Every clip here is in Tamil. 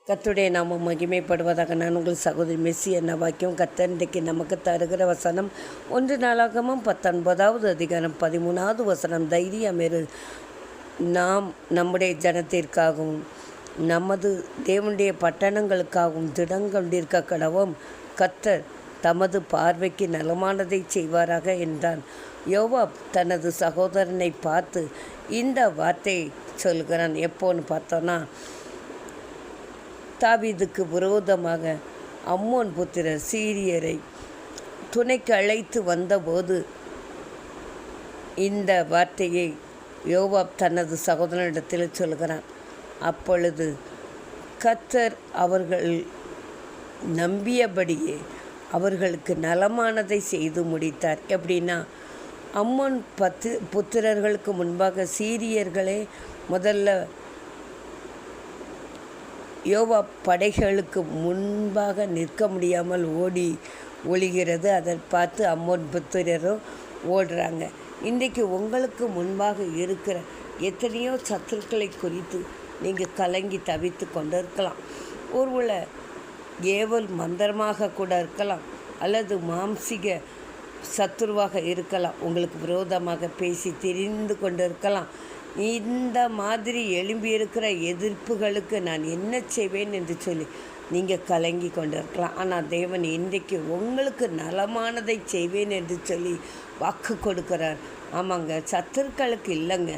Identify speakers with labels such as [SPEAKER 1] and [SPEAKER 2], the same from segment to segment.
[SPEAKER 1] கர்த்தருடைய நாமம் மகிமைப்படுவதாக. நான் உங்கள் சகோதரி மெஸ்ஸி என்ன வாக்கியம். கர்த்தர் இன்றைக்கு நமக்கு தருகிற வசனம் 1 நாளாகமம் 19வது அதிகாரம் 13வது வசனம். தைரியமேறு, நாம் நம்முடைய ஜனத்திற்காகவும் நமது தேவனுடைய பட்டணங்களுக்காகவும் திடங்கொண்டிருக்க கடவோம். கர்த்தர் தமது பார்வைக்கு நலமானதை செய்வாராக என்றான். யோவாப் தனது சகோதரனை பார்த்து இந்த வார்த்தையை சொல்கிறான். எப்போன்னு பார்த்தோன்னா, தாவீதுக்கு விரோதமாக அம்மோன் புத்திரர் சீரியரை துணைக்கு அழைத்து வந்தபோது இந்த வார்த்தையை யோவாப் தனது சகோதரனிடத்தில் சொல்கிறான். அப்பொழுது கர்த்தர் அவர்கள் நம்பியபடியே அவர்களுக்கு நலமானதை செய்து முடித்தார். எப்படின்னா, அம்மோன் புத்திரர்களுக்கு முன்பாக சீரியர்களே முதல்ல யோவாப் படைகளுக்கு முன்பாக நிற்க முடியாமல் ஒளிகிறது. அதை பார்த்து அம்மோன் புத்திரரும் ஓடுறாங்க. இன்றைக்கு உங்களுக்கு முன்பாக இருக்கிற எத்தனையோ சத்துருக்களை குறித்து நீங்கள் கலங்கி தவித்து கொண்டு இருக்கலாம். ஒருவேளை ஏவல் மந்திரமாக கூட இருக்கலாம், அல்லது மாம்சிக சத்துருவாக இருக்கலாம். உங்களுக்கு விரோதமாக பேசி திரிந்து கொண்டு இருக்கலாம். இந்த மாதிரி எழும்பியிருக்கிற எதிர்ப்புகளுக்கு நான் என்ன செய்வேன் என்று சொல்லி நீங்கள் கலங்கி கொண்டு இருக்கலாம். ஆனால் தேவன் இன்றைக்கு உங்களுக்கு நலமானதை செய்வேன் என்று சொல்லி வாக்கு கொடுக்கிறார். ஆமாங்க, சத்துருக்களுக்கு இல்லைங்க,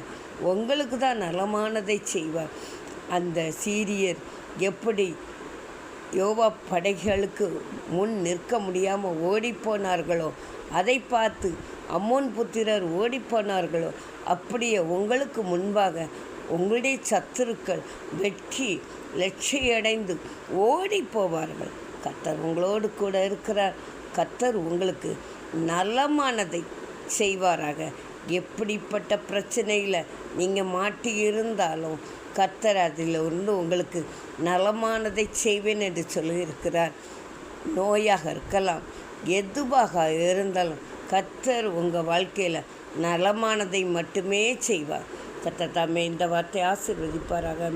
[SPEAKER 1] உங்களுக்கு தான் நலமானதை செய்வார். அந்த சீரியர் எப்படி யோவாப் படைகளுக்கு முன் நிற்க முடியாமல் ஓடிப்போனார்களோ, அதை பார்த்து அம்மோன் புத்திரர் ஓடிப்போனார்களோ, அப்படியே உங்களுக்கு முன்பாக உங்களுடைய சத்துருக்கள் வெற்றி லட்சியடைந்து ஓடி போவார்கள். கர்த்தர் உங்களோடு கூட இருக்கிறார். கர்த்தர் உங்களுக்கு நலமானதை செய்வாராக. எப்படிப்பட்ட பிரச்சனையில் நீங்கள் மாட்டியிருந்தாலும் கர்த்தர் அதில் உங்களுக்கு நலமானதை செய்வேன் என்று சொல்லியிருக்கிறார். நோயாக இருக்கலாம், எதுவாக இருந்தாலும் கர்த்தர் உங்கள் வாழ்க்கையில் நலமானதை மட்டுமே செய்வார். கர்த்தர் தாமே இந்த வார்த்தை ஆசீர்வதிப்பாராக.